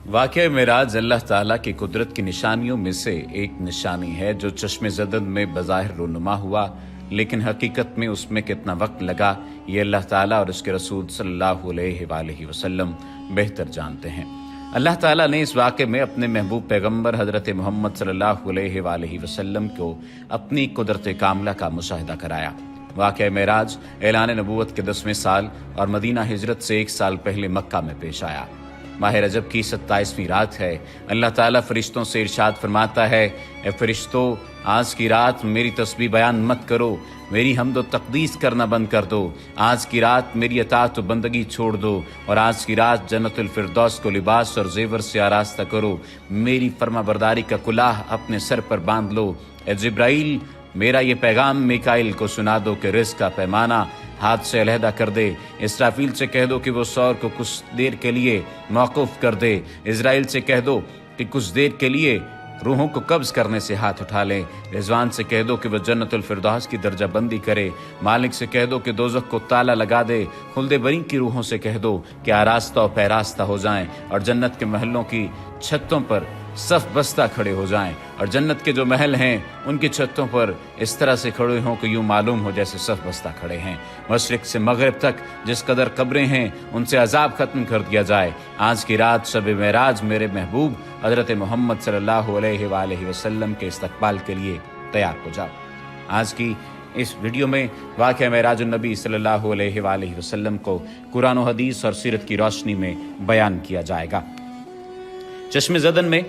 वाक़या मेराज अल्लाह ताला की कुदरत की निशानियों में से एक निशानी है जो चश्मे ज़दन में बज़ाहिर रूनुमा हुआ, लेकिन हकीकत में उसमें कितना वक्त लगा ये अल्लाह ताला और उसके रसूल सल्लल्लाहु अलैहि वसल्लम बेहतर जानते हैं। अल्लाह ताला ने इस वाक़े में अपने महबूब पैगम्बर हज़रत मोहम्मद सल्लल्लाहु अलैहि वसल्लम को अपनी कुदरत कामला का मुशाहिदा कराया। वाक़या मेराज ऐलान नबूवत के 10वें साल और मदीना हिजरत से 1 साल पहले मक्का में पेश आया। माह रजब की 27वीं रात है। अल्लाह ताला फरिश्तों से इरशाद फरमाता है, ए फरिश्तों, आज की रात मेरी तस्बीह बयान मत करो, मेरी हम्द व तक़दीस करना बंद कर दो। आज की रात मेरी अताअत व बंदगी छोड़ दो और आज की रात जन्नतुल फिरदौस को लिबास और जेवर से आरास्ता करो। मेरी फर्माबरदारी का कुलाह अपने सर पर बांध लो। ए जिब्राइल, मेरा ये पैगाम मिकाइल को सुना दो कि रिज़्क़ का पैमाना हाथ से अलहदा कर दे। इसराफील से कह दो कि वो सौर को कुछ देर के लिए मौकूफ़ कर दे। इज़राइल से कह दो कि कुछ देर के लिए रूहों को कब्ज़ करने से हाथ उठा लें। रिजवान से कह दो कि वह जन्नतुल फिरदौस की दर्जा बंदी करे। मालिक से कह दो कि दोज़ख को ताला लगा दे। खुल्दे बरी की रूहों से कह दो कि आरास्ता और पैरास्ता हो जाएं और जन्नत के महलों की छतों पर सफ बस्ता खड़े हो जाएं और जन्नत के जो महल हैं उनकी छतों पर इस तरह से खड़े हों कि यूं मालूम हो जैसे सफ बस्ता खड़े हैं। मशरिक से मगरिब तक जिस कदर कब्रें हैं उनसे अजाब खत्म कर दिया जाए। आज की रात शब मेराज मेरे महबूब हज़रत मोहम्मद सल्लल्लाहु अलैहि वसल्लम के इस्तकबाल के लिए तैयार हो जाओ। आज की इस वीडियो में वाक़या मेराजुन नबी सल्लल्लाहु अलैहि वसल्लम को कुरान और हदीस और सीरत की रोशनी में बयान किया जाएगा। चश्मे ज़दन में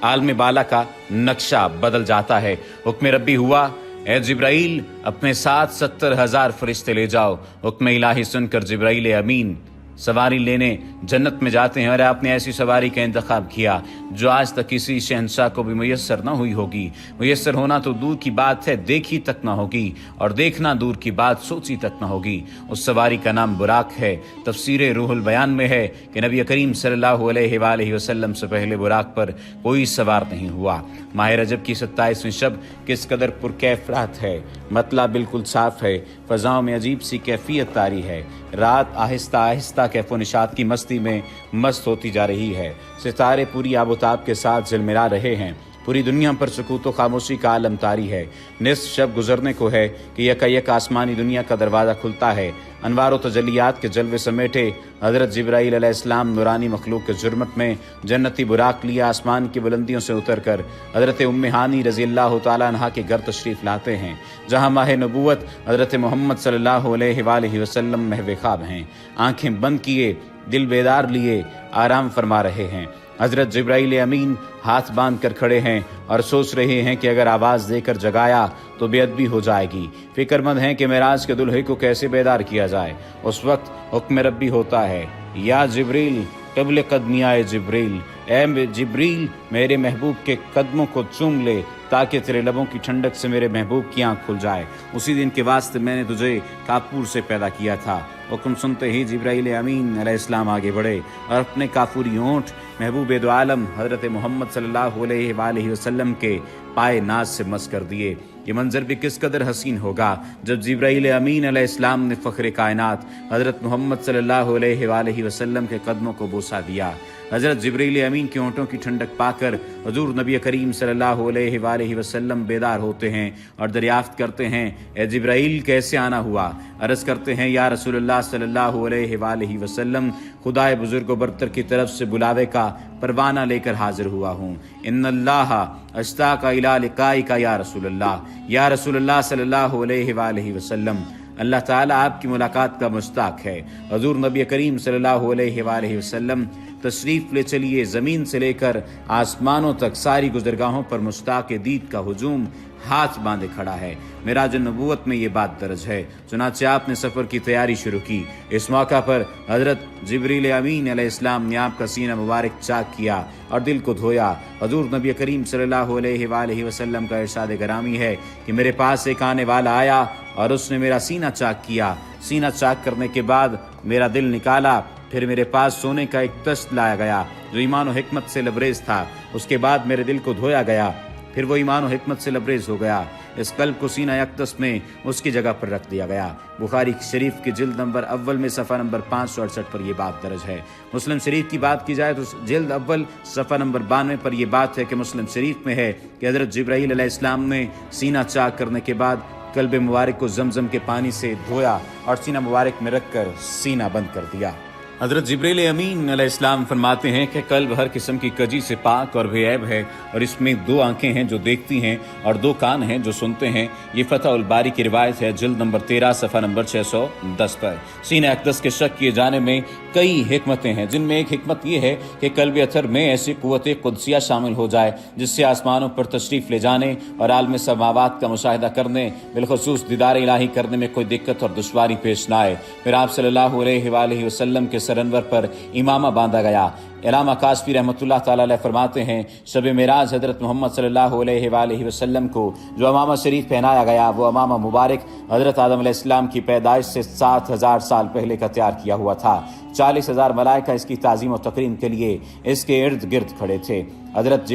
आलम बाला का नक्शा बदल जाता है। हुक्म रब्बी हुआ, ए जिब्राइल, अपने साथ 70,000 फरिश्ते ले जाओ। हुक्म इलाही सुनकर जिब्राइल अमीन सवारी लेने जन्नत में जाते हैं और आपने ऐसी सवारी का इंतखाब किया जो आज तक किसी शहंशाह को भी मुयस्सर ना हुई होगी। मुयस्सर होना तो दूर की बात है, देखी तक ना होगी, और देखना दूर की बात, सोची तक ना होगी। उस सवारी का नाम बुराक है। तफसीर रूहुल बयान में है कि नबी करीम सल्लल्लाहु अलैहि वसल्लम से पहले बुराक पर कोई सवार नहीं हुआ। माह रजब की 27वीं शब किस कदर पुरकैफ रात है। मतला बिल्कुल साफ है, फ़ज़ाओं में अजीब सी कैफियत तारी है। रात आहिस्ता आहिस्ता कैफ़ो निशात की मस्ती में मस्त होती जा रही है। सितारे पूरी आबोताब के साथ झिलमिला रहे हैं। पूरी दुनिया पर सुकूत व खामोशी का आलम तारी है। निस्फ शब गुजरने को है कि यकायक आसमानी दुनिया का दरवाज़ा खुलता है। अनवार व तजलियात के जलवे समेटे हज़रत जिब्राईल अलैहिस्सलाम नूरानी मखलूक के जुर्मत में जन्नती बुराक लिया आसमान की बुलंदियों से उतर कर हज़रत उम्मे हानी रज़ियल्लाहु तआला अन्हा के घर तशरीफ़ लाते हैं, जहाँ माह नबूवत हज़रत मोहम्मद सल्लल्लाहु अलैहि वसल्लम महव ख्वाब हैं। आँखें बंद किए, दिल बेदार लिए आराम फरमा रहे हैं। हज़रत जिब्राईल अमीन हाथ बांध कर खड़े हैं और सोच रहे हैं कि अगर आवाज़ देकर जगाया तो बेअदबी हो जाएगी। फिक्रमंद हैं कि मेराज के दुल्हे को कैसे बेदार किया जाए। उस वक्त हुक्म रब्बी होता है, या जिब्रील क़ब्ल क़दमी आए जिब्रील, ए जिब्रील, मेरे महबूब के कदमों को चूम ले ताकि तेरे लबों की ठंडक से मेरे महबूब की आँख खुल जाए। उसी दिन के वास्ते मैंने तुझे काफूर से पैदा किया था। हुक्म सुनते ही जिब्राईल अमीन अलैहिस्सलाम आगे बढ़े और अपने काफूरी होंठ महबूब दो आलम हज़रत मोहम्मद सल्लल्लाहु अलैहि वसल्लम के पाए नाज से मस कर दिए। ये मंजर भी किस कदर हसीन होगा जब जिब्राईल अमीन अलैहिस्सलाम ने फ़ख्र कायनात हज़रत मोहम्मद सल्लल्लाहु अलैहि वसल्लम के कदमों को बोसा दिया। हज़रत जिब्राईल अमीन के होंठों की ठंडक पाकर हुज़ूर नबी करीम सल्लल्लाहु अलैहि वसल्लम बेदार होते हैं और दरियाफ्त करते हैं, ए जिब्राईल, कैसे आना हुआ? अर्ज़ करते हैं, या रसूलुल्लाह सल्लल्लाहु अलैहि वसल्लम, खुदाए बुजुर्ग व बरतर की तरफ से बुलावे का परवाना लेकर हाजिर हुआ हूँ। इन्नल्लाह अश्ताक़ इला लिक़ाइका या रसूलुल्लाह सल्लल्लाहु अलैहि वसल्लम, अल्लाह ताला आपकी मुलाकात का मुश्ताक है। हुज़ूर नबी करीम सल्लल्लाहु अलैहि वसल्लम तशरीफ़ ले चलिए। ज़मीन से लेकर आसमानों तक सारी गुज़रगाहों पर मुश्ताक़ दीद का हुजूम हाथ बांधे खड़ा है। मेराज नबूवत में ये बात दर्ज है। चुनांचे आपने सफ़र की तैयारी शुरू की। इस मौका पर हज़रत जिब्रील अमीन अलैहिस्सलाम ने आपका सीना मुबारक चाक किया और दिल को धोया। हुज़ूर नबी करीम सल्लल्लाहु अलैहि वसल्लम का इरशाद गरामी है कि मेरे पास एक आने वाला आया और उसने मेरा सीना चाक किया। सीना चाक करने के बाद मेरा दिल निकाला, फिर मेरे पास सोने का एक तश्त लाया गया जो ईमान और हिकमत से लबरेज था। उसके बाद मेरे दिल को धोया गया, फिर वो ईमान और हिकमत से लबरेज हो गया। इस कल्ब को सीना अक़दस में उसकी जगह पर रख दिया गया। बुखारी शरीफ की जिल्द नंबर अव्वल में सफ़ा नंबर 568 पर यह बात दर्ज है। मुस्लिम शरीफ की बात की जाए तो जिल्द अव्वल सफ़ा नंबर 92 पर यह बात है कि मुस्लिम शरीफ में है कि हज़रत जिब्राईल अलैहिस्सलाम ने सीना चाक करने के बाद कल्ब मुबारक को जमजम के पानी से धोया और सीना मुबारक में रखकर सीना बंद कर दिया। हज़रत जिब्रील अमीन अलैहिस्सलाम फरमाते हैं कि कल्ब हर किस्म की कजी से पाक और बेऐब है और इसमें 2 आंखें हैं जो देखती हैं और 2 कान हैं जो सुनते हैं। ये फतहुल बारी की रिवायत है जिल्द नंबर 13 सफ़ा नंबर 610 पर। सीने अक़दस के शक किए जाने में कई हिकमतें हैं, जिनमें एक हिकमत ये है कि कल्ब अथर में ऐसी क़ुव्वत क़ुदसिया शामिल हो जाए जिससे आसमानों पर तशरीफ़ ले जाने और आलम समावात का मुशाहिदा करने, बिलखुसूस दीदार इलाही करने में कोई दिक्कत और दुश्वारी पेश न आए। फिर आप सल्लल्लाहु अलैहि वसल्लम के सरअनवर पर इमामा बांधा गया। इलामा काशफी रहमतुल्लाह ताला अलैह फरमाते हैं, शब मेराज हज़रत मोहम्मद सल्लल्लाहु अलैहि वसल्लम को जो अमामा शरीफ पहनाया गया वो अमामा मुबारक हज़रत आदम अलैहिस्सलाम की पैदाइश से 7000 साल पहले का तैयार किया हुआ था। 40,000 मलाइका इसकी ताज़ीम और तकरीम के लिए इसके इर्द गिर्द खड़े थे। हज़रत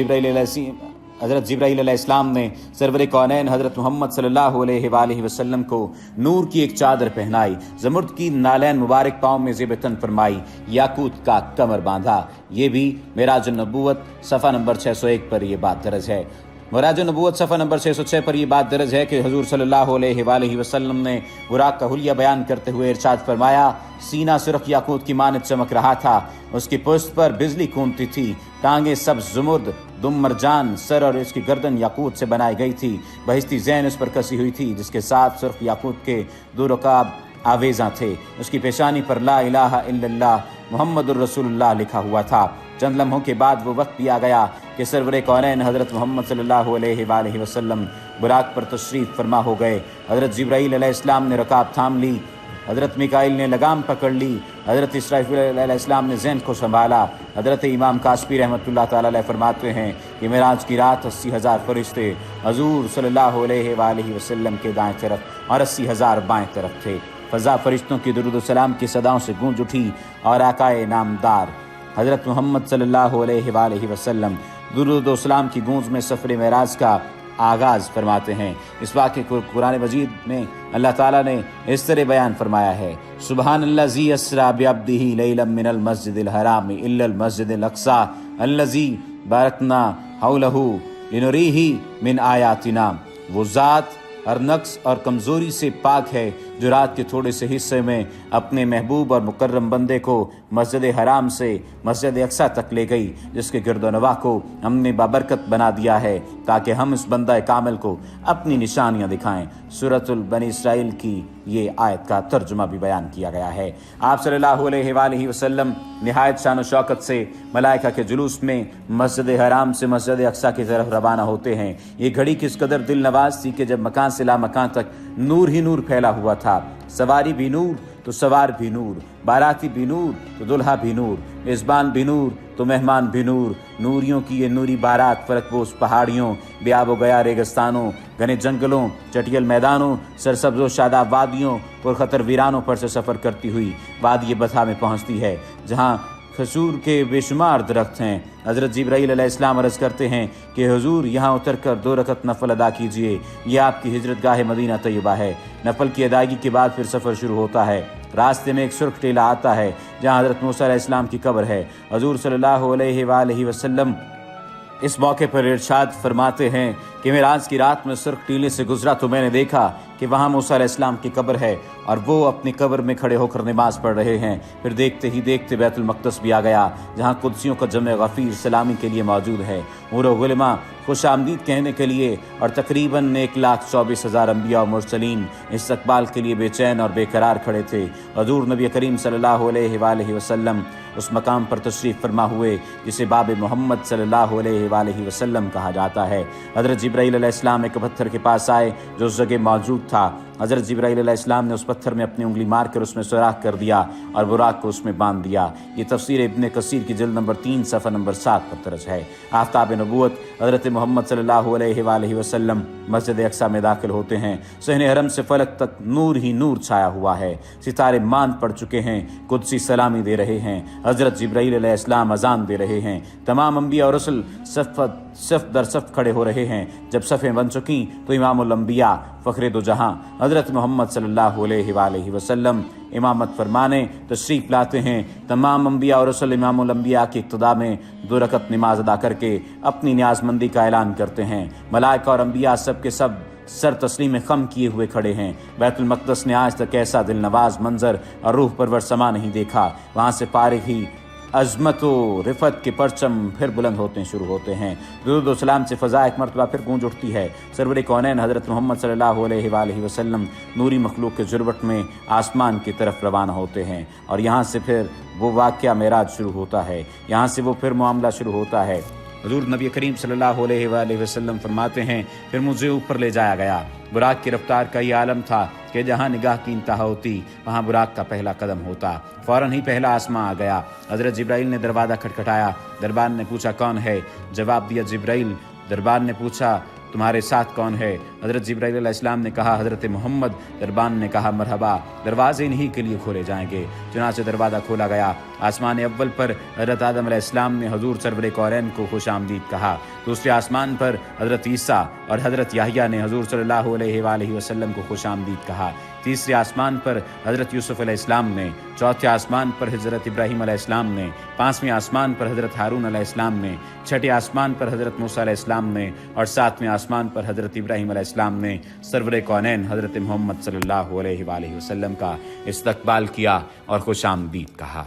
जिब्राईल अलैहिस्सलाम ने सरवर कौनैन हज़रत मोहम्मद सल्लल्लाहु अलैहि वसल्लम को नूर की एक चादर पहनाई, ज़मुर्द की नालैन मुबारक पाँव में ज़ेब-ए-तन फरमाई, याकूत का कमर बांधा। ये भी मेराज नबूवत सफ़ा नंबर 601 पर यह बात दर्ज है। मेराज नबूवत सफ़ा नंबर 606 पर यह बात दर्ज है कि हुज़ूर सल्लल्लाहु अलैहि वसल्लम ने बुराक का हुलिया बयान करते हुए इरशाद फरमाया, सीना सुर्ख याकूत की मानद चमक रहा था, उसकी पुश्त पर बिजली कूदती थी, टांगे सब ज़ुमुर्द, दुम मरजान, सर और इसकी गर्दन याकूत से बनाई गई थी, बहिस्ती ज़ैन उस पर कसी हुई थी जिसके साथ सुर्ख याकूत के 2 रकाब आवेज़ा थे। उसकी पेशानी पर ला इलाहा इल्लल्लाह मुहम्मदुर रसूलुल्लाह लिखा हुआ था। चंद लम्हों के बाद वो वक्त भी आ गया कि सरवर कौनैन हज़रत मोहम्मद सल्लल्लाहु अलैहि वसल्लम बुराक पर तशरीफ़ फरमा हो गए। हज़रत जिब्राईल अलैहिस्सलाम ने रकाब थाम ली, हज़रत मिकाईल ने लगाम पकड़ ली, हज़रत इसराफील अलैहिस्सलाम ने ज़ैन को संभाला। हज़रत इमाम काशफी रहमतुल्लाह ताला अलैह फरमाते हैं कि मेराज की रात 80,000 फरिश्ते हज़ूर सल्लल्लाहु अलैहि वसल्लम के दाएं तरफ और 80,000 बाएं तरफ थे। फ़ज़ा फरिश्तों की दुरूद व सलाम की सदाओं से गूंज उठी और आकाए नामदार हज़रत मोहम्मद सल्लल्लाहु अलैहि वसल्लम दुरूद व सलाम की गूंज में सफ़र मेराज का आगाज़ फरमाते हैं। इस वाक़े को कुरान मजीद में अल्लाह ताला ने इस तरह बयान फरमाया है, सुबहानल्लज़ी अस्रा बिअब्दिही लैलन मिनल मस्जिदिल हराम इल्लल मस्जिदिल अक़सा अल्लज़ी बारकना हौलहू लिनुरीही मिन आयातिना। वो ज़ात हर नक्स और कमज़ोरी से पाक है जो रात के थोड़े से हिस्से में अपने महबूब और मुकर्रम बंदे को मस्जिद हराम से मस्जिद अक़सा तक ले गई, जिसके गिरदोनवा को हमने बाबरकत बना दिया है ताकि हम इस बंदा कामिल को अपनी निशानियां दिखाएं। सूरतुल बनी इसराइल की ये आयत का तर्जुमा भी बयान किया गया है। आप सल्लल्लाहु अलैहि वसल्लम निहायत शान व शौकत से मलाइका के जुलूस में मस्जिद हराम से मस्जिद अक़सा की तरफ रवाना होते हैं। ये घड़ी किस कदर दिल नवाज थी कि जब मकान से ला मकान तक नूर ही नूर फैला हुआ था। सवारी भी नूर तो सवार भी नूर, बाराती भी नूर तो दुल्हा भी नूर, मेज़बान भी नूर तो मेहमान भी नूर। नूरियों की ये नूरी बारात फलकपोश पहाड़ियों, बेआब गया रेगिस्तानों, घने जंगलों, चटियल मैदानों, सरसब्ज़ व शादाब वादियों, पुरखतर वीरानों पर से सफ़र करती हुई वादी बथा में पहुँचती है जहाँ खजूर के बेशुमार दरख्त हैं। हज़रत जिब्राईल अलैहिस्सलाम अर्ज़ करते हैं कि हुजूर यहाँ उतर कर 2 रकत नफल अदा कीजिए, यह आपकी हिजरत गाह मदीना तैयबा है। नफल की अदायगी के बाद फिर सफ़र शुरू होता है। रास्ते में एक सुर्ख टीला आता है जहाँ हज़रत मूसा अलैहिस्सलाम की कब्र है। हुजूर सल्लल्लाहु अलैहि वसल्लम इस मौके पर इरशाद फरमाते हैं कि मेराज की रात में सुर्ख टीले से गुजरा तो मैंने देखा कि वहाँ मूसा अलैहिस्सलाम की कब्र है और वो अपनी कब्र में खड़े होकर नमाज पढ़ रहे हैं। फिर देखते ही देखते बैतुल मक़दस भी आ गया जहाँ कुदसियों का जमे गफ़ीर सलामी के लिए मौजूद है, उमर गुलमा खुश आमदीद कहने के लिए, और तकरीबन 1,24,000 अम्बिया और मुरसलीन इस्तक़बाल के लिए बेचैन और बेकरार खड़े थे। हुज़ूर नबी करीम सल्लल्लाहु अलैहि वसल्लम उस मकाम पर तशरीफ़ फरमा हुए जिसे बाब मोहम्मद सल्लल्लाहु अलैहि वसल्लम कहा जाता है। हज़रत जिब्राईल अलैहिस्सलाम एक पत्थर के पास आए जो उस जगह मौजूद था। हज़रत जिब्राईल अलैहिस्सलाम ने उस पत्थर में अपनी उंगली मारकर उसमें सुराख कर दिया और बुराक को उसमें बांध दिया। ये तफसीर इब्न कसीर की जिल्द नंबर 3 सफ़ा नंबर 7 पर दर्ज है। आफ्ताब नबूवत हज़रत मोहम्मद सल्लल्लाहु अलैहि वसल्लम मस्जिद अक़सा में दाखिल होते हैं। सहने हरम से फलक तक नूर ही नूर छाया हुआ है। सितारे मांद पड़ चुके हैं, कुदसी सलामी दे रहे हैं। हज़रत जिब्राईल अलैहिस्सलाम अज़ान दे रहे हैं। तमाम अंबिया और रसूल صف در صف کھڑے ہو رہے ہیں۔ جب صفیں بن چکیں تو امام الانبیاء فخر دو جہاں حضرت محمد صلی اللہ علیہ وآلہ وسلم امامت فرمانے تشریف لاتے ہیں۔ تمام انبیاء اور رسل امام الانبیاء کی اقتداء میں 2 رکعت نماز ادا کر کے اپنی نیاز مندی کا اعلان کرتے ہیں۔ ملائکہ اور انبیاء سب کے سب سر تسلیم خم کیے ہوئے کھڑے ہیں۔ بیت المقدس نے آج تک ایسا دل نواز منظر اور روح پرور سما نہیں دیکھا۔ وہاں سے فارغ ہی عظمت و رفت کے پرچم پھر بلند ہوتے شروع ہوتے ہیں۔ درود و سلام سے فضا ایک مرتبہ پھر گونج اٹھتی ہے۔ سرور کونین حضرت محمد صلی اللہ علیہ وآلہ وسلم نوری مخلوق کے ضرورت میں آسمان کی طرف روانہ ہوتے ہیں، اور یہاں سے پھر وہ واقعہ معراج شروع ہوتا ہے۔ یہاں سے وہ پھر معاملہ شروع ہوتا ہے۔ حضور نبی کریم صلی اللہ علیہ وآلہ وسلم فرماتے ہیں پھر مجھے اوپر لے جایا گیا۔ براق کی رفتار کا یہ عالم تھا کہ جہاں نگاہ کی انتہا ہوتی وہاں براق کا پہلا قدم ہوتا۔ فوراً ہی پہلا آسماں آ گیا۔ حضرت جبرائیل نے دروازہ کھٹکھٹایا۔ دربان نے پوچھا کون ہے؟ جواب دیا جبرائیل۔ دربان نے پوچھا تمہارے ساتھ کون ہے؟ حضرت جبرائیل علیہ السلام نے کہا حضرت محمد۔ دربان نے کہا مرحبا، دروازے انہی کے لیے کھولے جائیں گے۔ چنانچہ دروازہ کھولا گیا۔ آسمان اول پر حضرت آدم علیہ السلام نے حضور سرور کونین کو خوش آمدید کہا۔ دوسرے آسمان پر حضرت عیسیٰ اور حضرت یحییٰ نے حضور صلی اللہ علیہ وآلہ وسلم کو خوش آمدید کہا۔ تیسرے آسمان پر حضرت یوسف علیہ السلام نے، چوتھے آسمان پر حضرت ابراہیم علیہ السلام نے، پانچویں آسمان پر حضرت ہارون علیہ السلام نے، چھٹے آسمان پر حضرت موسیٰ علیہ السلام نے، اور ساتویں آسمان پر حضرت ابراہیم علیہ السلام نے سرور کونین حضرت محمد صلی اللہ علیہ وآلہ وسلم کا استقبال کیا اور خوش آمدید کہا۔